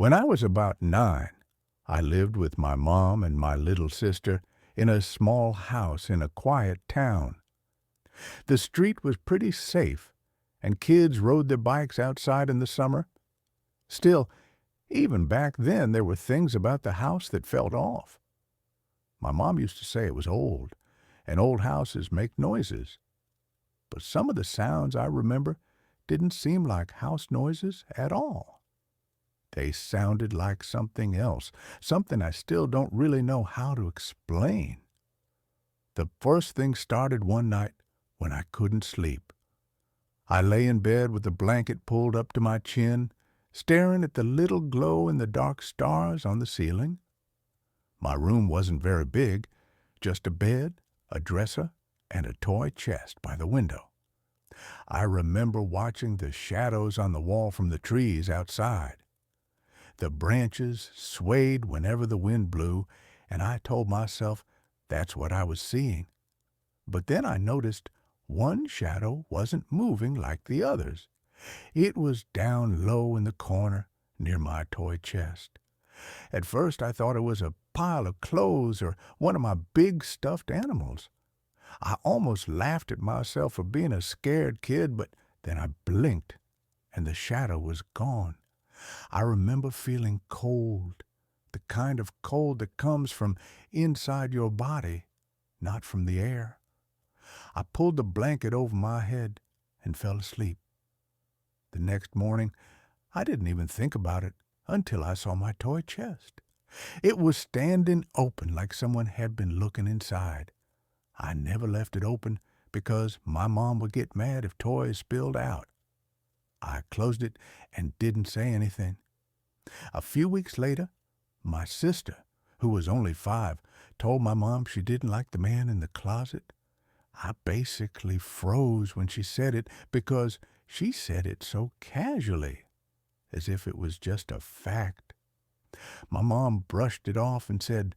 When I was about 9, I lived with my mom and my little sister in a small house in a quiet town. The street was pretty safe, and kids rode their bikes outside in the summer. Still, even back then, there were things about the house that felt off. My mom used to say it was old, and old houses make noises. But some of the sounds I remember didn't seem like house noises at all. They sounded like something else, something I still don't really know how to explain. The first thing started one night when I couldn't sleep. I lay in bed with the blanket pulled up to my chin, staring at the little glow in the dark stars on the ceiling. My room wasn't very big, just a bed, a dresser, and a toy chest by the window. I remember watching the shadows on the wall from the trees outside. The branches swayed whenever the wind blew, and I told myself that's what I was seeing. But then I noticed one shadow wasn't moving like the others. It was down low in the corner near my toy chest. At first I thought it was a pile of clothes or one of my big stuffed animals. I almost laughed at myself for being a scared kid, but then I blinked, and the shadow was gone. I remember feeling cold, the kind of cold that comes from inside your body, not from the air. I pulled the blanket over my head and fell asleep. The next morning, I didn't even think about it until I saw my toy chest. It was standing open like someone had been looking inside. I never left it open because my mom would get mad if toys spilled out. I closed it and didn't say anything. A few weeks later, my sister, who was only 5, told my mom she didn't like the man in the closet. I basically froze when she said it because she said it so casually, as if it was just a fact. My mom brushed it off and said,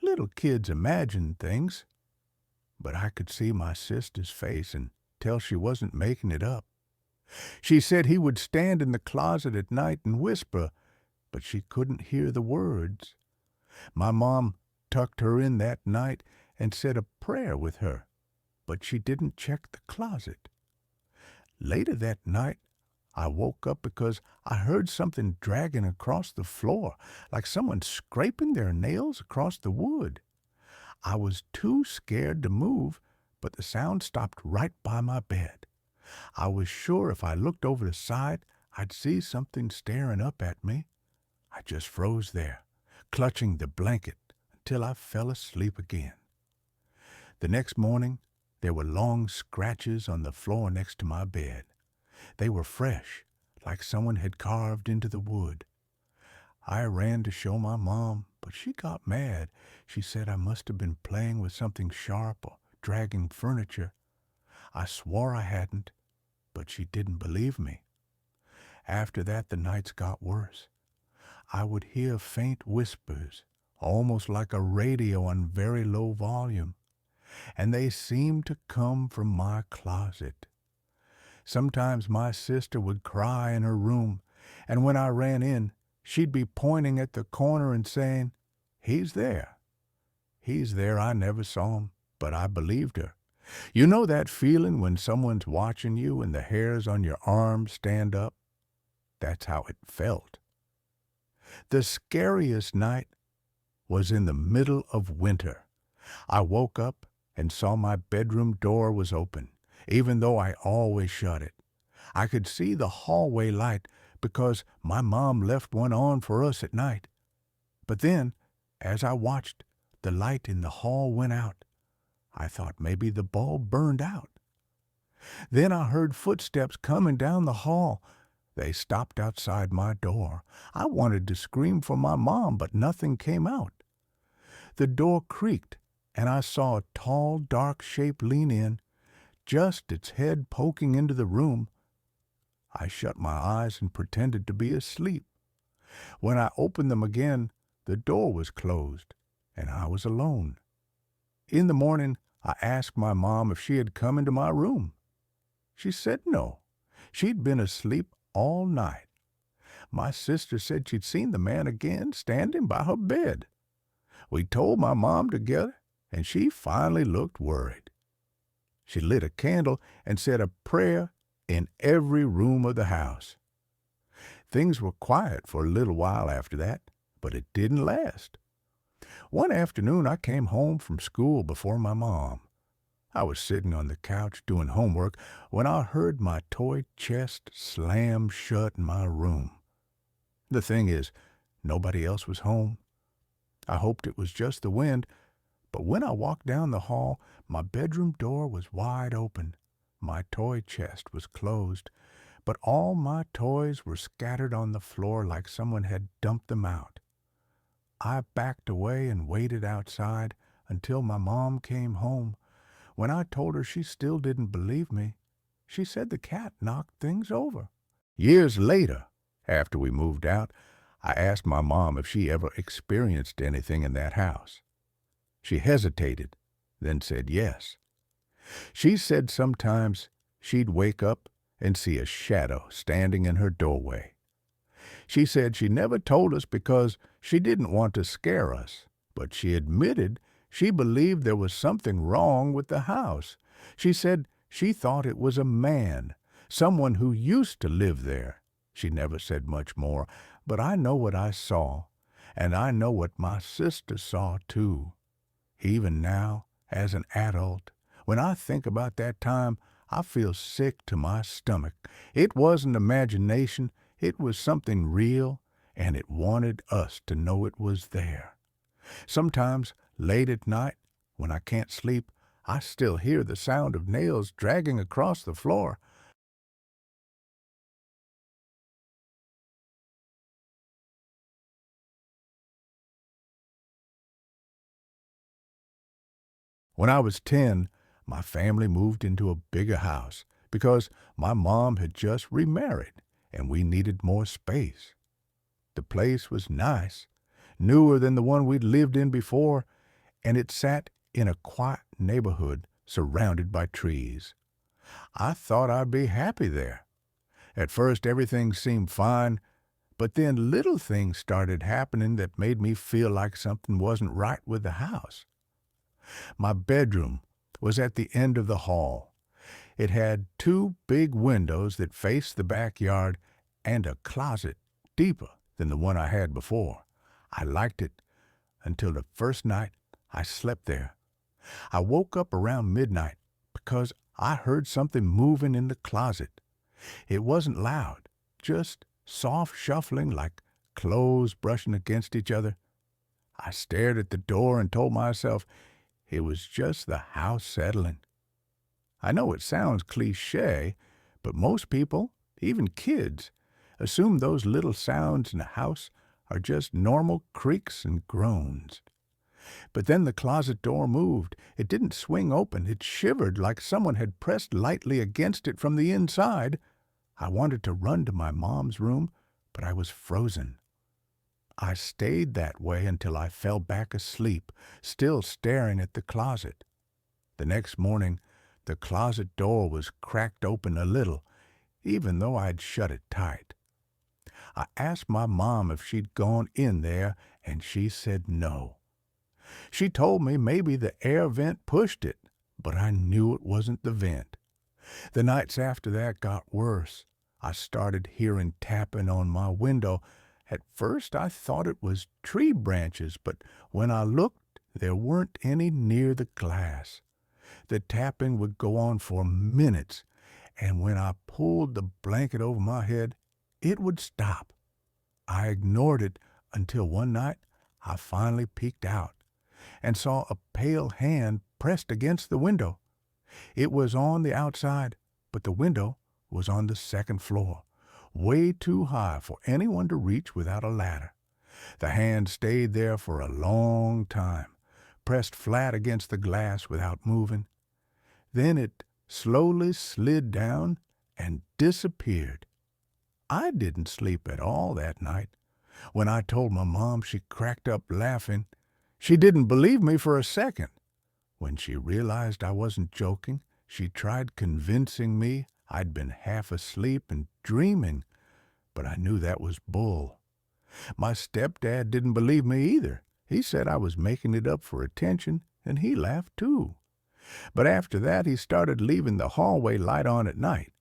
"Little kids imagine things." But I could see my sister's face and tell she wasn't making it up. She said he would stand in the closet at night and whisper, but she couldn't hear the words. My mom tucked her in that night and said a prayer with her, but she didn't check the closet. Later that night, I woke up because I heard something dragging across the floor, like someone scraping their nails across the wood. I was too scared to move, but the sound stopped right by my bed. I was sure if I looked over the side, I'd see something staring up at me. I just froze there, clutching the blanket until I fell asleep again. The next morning, there were long scratches on the floor next to my bed. They were fresh, like someone had carved into the wood. I ran to show my mom, but she got mad. She said I must have been playing with something sharp or dragging furniture. I swore I hadn't, but she didn't believe me. After that, the nights got worse. I would hear faint whispers, almost like a radio on very low volume, and they seemed to come from my closet. Sometimes my sister would cry in her room, and when I ran in, she'd be pointing at the corner and saying, "He's there." He's there. I never saw him, but I believed her. You know that feeling when someone's watching you and the hairs on your arms stand up? That's how it felt. The scariest night was in the middle of winter. I woke up and saw my bedroom door was open, even though I always shut it. I could see the hallway light because my mom left one on for us at night. But then, as I watched, the light in the hall went out. I thought maybe the bulb burned out. Then I heard footsteps coming down the hall. They stopped outside my door. I wanted to scream for my mom, but nothing came out. The door creaked, and I saw a tall, dark shape lean in, just its head poking into the room. I shut my eyes and pretended to be asleep. When I opened them again, the door was closed, and I was alone. In the morning, I asked my mom if she had come into my room. She said no. She'd been asleep all night. my sister said she'd seen the man again standing by her bed. We told my mom together, and she finally looked worried. She lit a candle and said a prayer in every room of the house. Things were quiet for a little while after that, but it didn't last. One afternoon I came home from school before my mom. I was sitting on the couch doing homework when I heard my toy chest slam shut in my room. The thing is, nobody else was home. I hoped it was just the wind, but when I walked down the hall, my bedroom door was wide open. My toy chest was closed, but all my toys were scattered on the floor like someone had dumped them out. I backed away and waited outside until my mom came home. When I told her, she still didn't believe me. She said the cat knocked things over. Years later, after we moved out, I asked my mom if she ever experienced anything in that house. She hesitated, then said yes. She said sometimes she'd wake up and see a shadow standing in her doorway. She said she never told us because she didn't want to scare us, but she admitted she believed there was something wrong with the house. She said she thought it was a man, someone who used to live there. She never said much more, but I know what I saw, and I know what my sister saw too. Even now, as an adult, when I think about that time, I feel sick to my stomach. It wasn't imagination, it was something real, and it wanted us to know it was there. Sometimes, late at night, when I can't sleep, I still hear the sound of nails dragging across the floor. When I was 10, my family moved into a bigger house because my mom had just remarried and we needed more space. The place was nice, newer than the one we'd lived in before, and it sat in a quiet neighborhood surrounded by trees. I thought I'd be happy there. At first, everything seemed fine, but then little things started happening that made me feel like something wasn't right with the house. My bedroom was at the end of the hall. It had two big windows that faced the backyard and a closet deeper than the one I had before. I liked it until the first night I slept there. I woke up around midnight because I heard something moving in the closet. It wasn't loud, just soft shuffling like clothes brushing against each other. I stared at the door and told myself it was just the house settling. I know it sounds cliché, but most people, even kids, assume those little sounds in a house are just normal creaks and groans. But then the closet door moved. It didn't swing open. It shivered like someone had pressed lightly against it from the inside. I wanted to run to my mom's room, but I was frozen. I stayed that way until I fell back asleep, still staring at the closet. The next morning, the closet door was cracked open a little, even though I'd shut it tight. I asked my mom if she'd gone in there, and she said no. She told me maybe the air vent pushed it, but I knew it wasn't the vent. The nights after that got worse. I started hearing tapping on my window. At first I thought it was tree branches, but when I looked, there weren't any near the glass. The tapping would go on for minutes, and when I pulled the blanket over my head, it would stop. I ignored it until one night I finally peeked out and saw a pale hand pressed against the window. It was on the outside, but the window was on the second floor, way too high for anyone to reach without a ladder. The hand stayed there for a long time, pressed flat against the glass without moving. Then it slowly slid down and disappeared. I didn't sleep at all that night. When I told my mom, she cracked up laughing. She didn't believe me for a second. When she realized I wasn't joking, she tried convincing me I'd been half asleep and dreaming. but I knew that was bull. My stepdad didn't believe me either. He said I was making it up for attention, and he laughed too. But after that, he started leaving the hallway light on at night.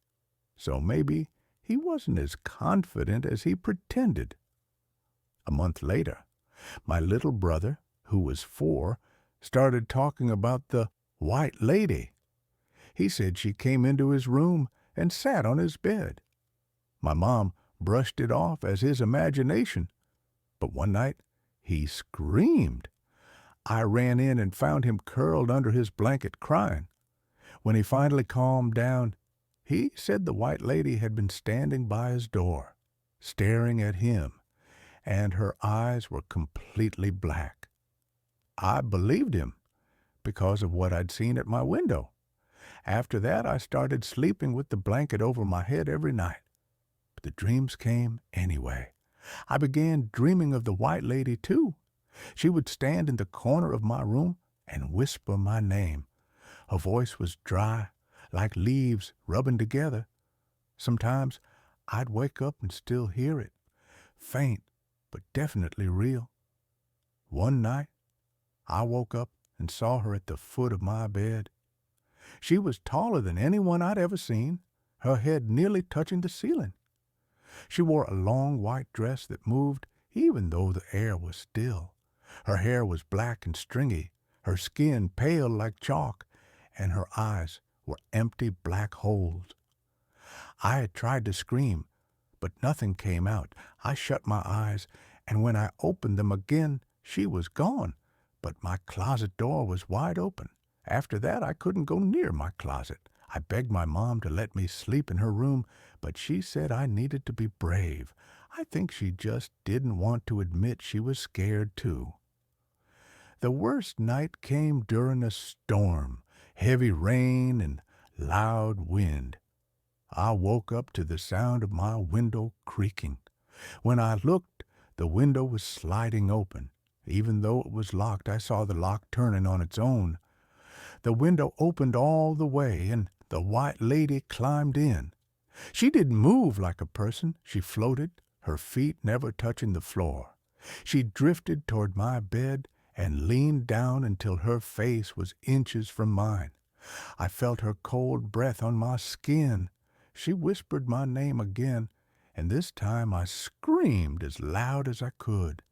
So maybe he wasn't as confident as he pretended. A month later, my little brother, who was 4, started talking about the white lady. He said she came into his room and sat on his bed. My mom brushed it off as his imagination, but one night he screamed. I ran in and found him curled under his blanket crying. When he finally calmed down, he said the white lady had been standing by his door, staring at him, and her eyes were completely black. I believed him because of what I'd seen at my window. After that, I started sleeping with the blanket over my head every night. But the dreams came anyway. I began dreaming of the white lady, too. She would stand in the corner of my room and whisper my name. Her voice was dry, like leaves rubbing together. Sometimes I'd wake up and still hear it, faint but definitely real. One night, I woke up and saw her at the foot of my bed. She was taller than anyone I'd ever seen, her head nearly touching the ceiling. She wore a long white dress that moved even though the air was still. Her hair was black and stringy, her skin pale like chalk, and her eyes were empty black holes. I had tried to scream, but nothing came out. I shut my eyes, and when I opened them again, she was gone, but my closet door was wide open. After that, I couldn't go near my closet. I begged my mom to let me sleep in her room, but she said I needed to be brave. I think she just didn't want to admit she was scared too. The worst night came during a storm, heavy rain and loud wind. I woke up to the sound of my window creaking. When I looked, the window was sliding open. Even though it was locked, I saw the lock turning on its own. The window opened all the way, and the white lady climbed in. She didn't move like a person. She floated, her feet never touching the floor. She drifted toward my bed and leaned down until her face was inches from mine. I felt her cold breath on my skin. She whispered my name again, and this time I screamed as loud as I could.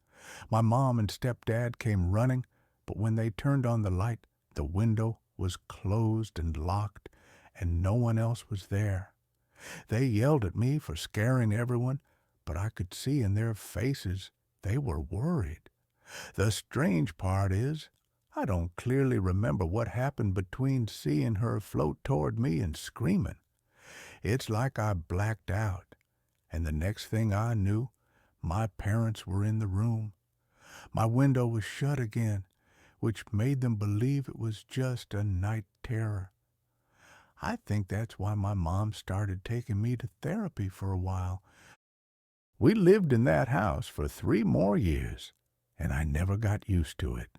My mom and stepdad came running, but when they turned on the light, the window was closed and locked, and no one else was there. They yelled at me for scaring everyone, but I could see in their faces they were worried. The strange part is, I don't clearly remember what happened between seeing her float toward me and screaming. It's like I blacked out, and the next thing I knew, my parents were in the room. My window was shut again, which made them believe it was just a night terror. I think that's why my mom started taking me to therapy for a while. We lived in that house for 3 more years, and I never got used to it.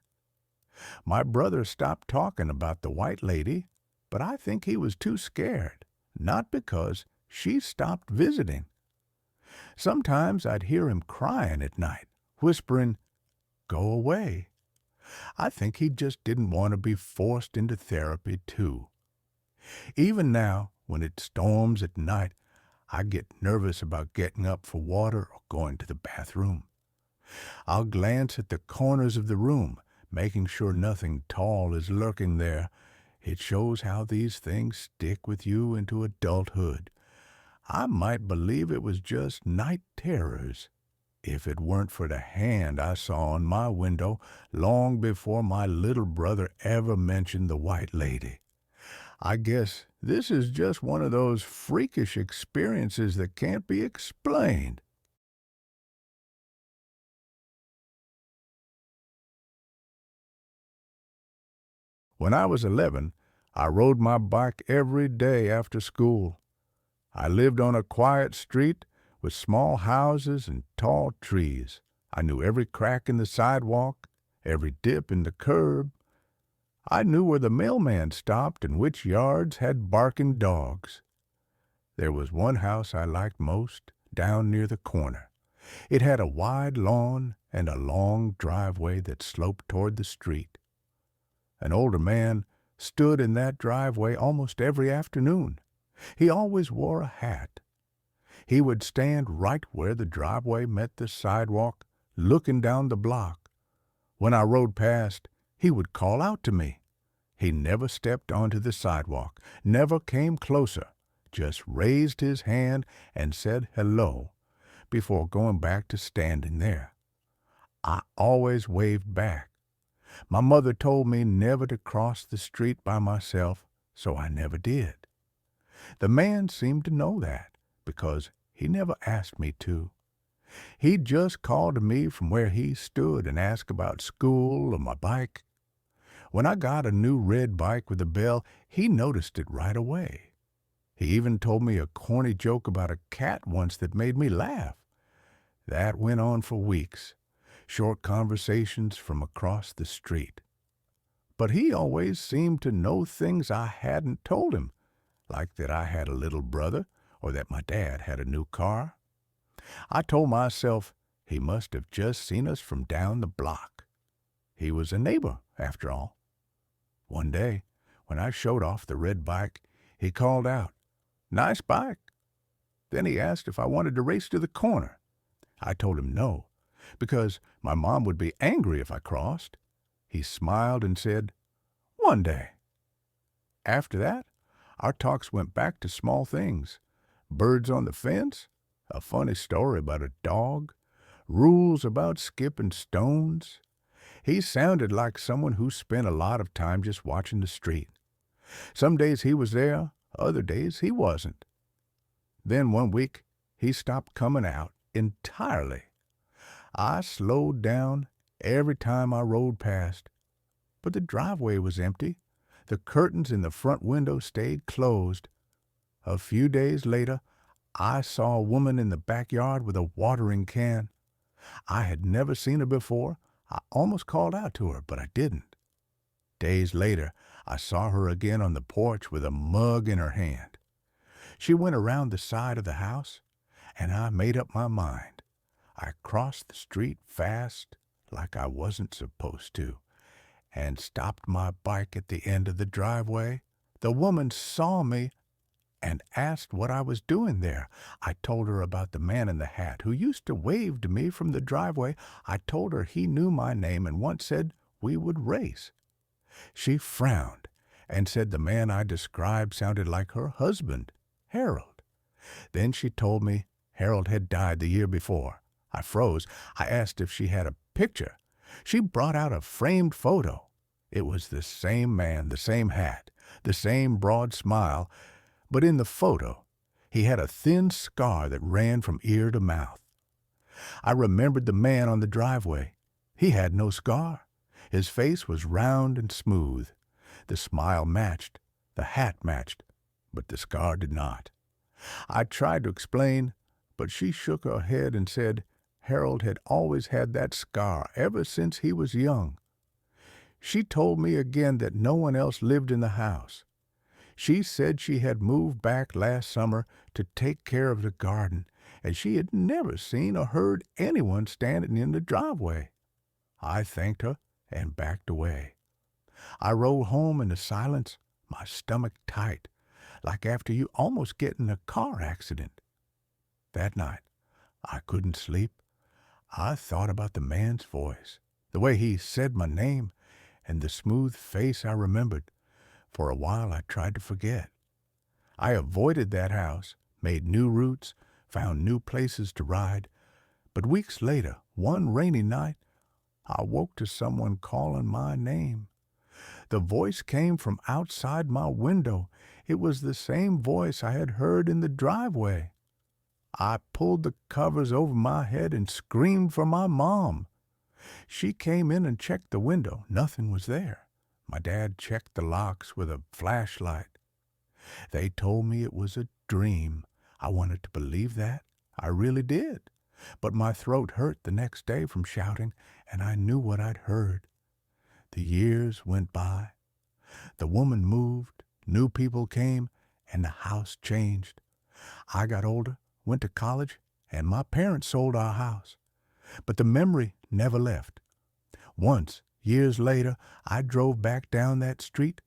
My brother stopped talking about the white lady, but I think he was too scared, not because she stopped visiting. Sometimes I'd hear him crying at night, whispering, "Go away." I think he just didn't want to be forced into therapy, too. Even now, when it storms at night, I get nervous about getting up for water or going to the bathroom. I'll glance at the corners of the room, making sure nothing tall is lurking there. It shows how these things stick with you into adulthood. I might believe it was just night terrors if it weren't for the hand I saw on my window long before my little brother ever mentioned the white lady. I guess this is just one of those freakish experiences that can't be explained. When I was 11, I rode my bike every day after school. I lived on a quiet street with small houses and tall trees. I knew every crack in the sidewalk, every dip in the curb. I knew where the mailman stopped and which yards had barking dogs. There was one house I liked most, down near the corner. It had a wide lawn and a long driveway that sloped toward the street. An older man stood in that driveway almost every afternoon. He always wore a hat. He would stand right where the driveway met the sidewalk, looking down the block. When I rode past, he would call out to me. He never stepped onto the sidewalk, never came closer, just raised his hand and said hello before going back to standing there. I always waved back. My mother told me never to cross the street by myself, so I never did. The man seemed to know that, because he never asked me to. He just called to me from where he stood and asked about school or my bike. When I got a new red bike with a bell, he noticed it right away. He even told me a corny joke about a cat once that made me laugh. That went on for weeks, short conversations from across the street. But he always seemed to know things I hadn't told him, like that I had a little brother or that my dad had a new car. I told myself he must have just seen us from down the block. He was a neighbor, after all. One day, when I showed off the red bike, he called out, "Nice bike." Then he asked if I wanted to race to the corner. I told him no, because my mom would be angry if I crossed. He smiled and said, "One day." After that, our talks went back to small things. Birds on the fence, a funny story about a dog, rules about skipping stones. He sounded like someone who spent a lot of time just watching the street. Some days he was there, other days he wasn't. Then one week, he stopped coming out entirely. I slowed down every time I rode past, but the driveway was empty. The curtains in the front window stayed closed. A few days later, I saw a woman in the backyard with a watering can. I had never seen her before. I almost called out to her, but I didn't. Days later, I saw her again on the porch with a mug in her hand. She went around the side of the house, and I made up my mind. I crossed the street fast, like I wasn't supposed to, and stopped my bike at the end of the driveway. The woman saw me and asked what I was doing there. I told her about the man in the hat who used to wave to me from the driveway. I told her he knew my name and once said we would race. She frowned and said the man I described sounded like her husband, Harold. Then she told me Harold had died the year before. I froze. I asked if she had a picture. She brought out a framed photo. It was the same man, the same hat, the same broad smile, but in the photo, he had a thin scar that ran from ear to mouth. I remembered the man on the driveway. He had no scar. His face was round and smooth. The smile matched, the hat matched, but the scar did not. I tried to explain, but she shook her head and said Harold had always had that scar ever since he was young. She told me again that no one else lived in the house. She said she had moved back last summer to take care of the garden, and she had never seen or heard anyone standing in the driveway. I thanked her and backed away. I rode home in the silence, my stomach tight, like after you almost get in a car accident. That night, I couldn't sleep. I thought about the man's voice, the way he said my name, and the smooth face I remembered. For a while I tried to forget. I avoided that house, made new routes, found new places to ride. But weeks later, one rainy night, I woke to someone calling my name. The voice came from outside my window. It was the same voice I had heard in the driveway. I pulled the covers over my head and screamed for my mom. She came in and checked the window. Nothing was there. My dad checked the locks with a flashlight. They told me it was a dream. I wanted to believe that. I really did. But my throat hurt the next day from shouting, and I knew what I'd heard. The years went by. The woman moved, new people came, and the house changed. I got older, went to college, and my parents sold our house. But the memory never left. Once, years later, I drove back down that street.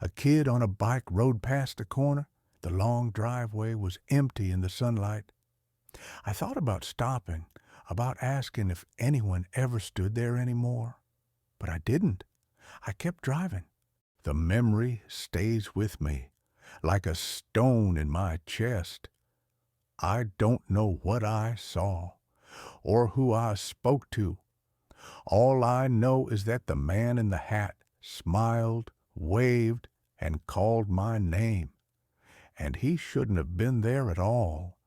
A kid on a bike rode past the corner. The long driveway was empty in the sunlight. I thought about stopping, about asking if anyone ever stood there anymore. But I didn't. I kept driving. The memory stays with me, like a stone in my chest. I don't know what I saw, or who I spoke to. All I know is that the man in the hat smiled, waved, and called my name. And he shouldn't have been there at all.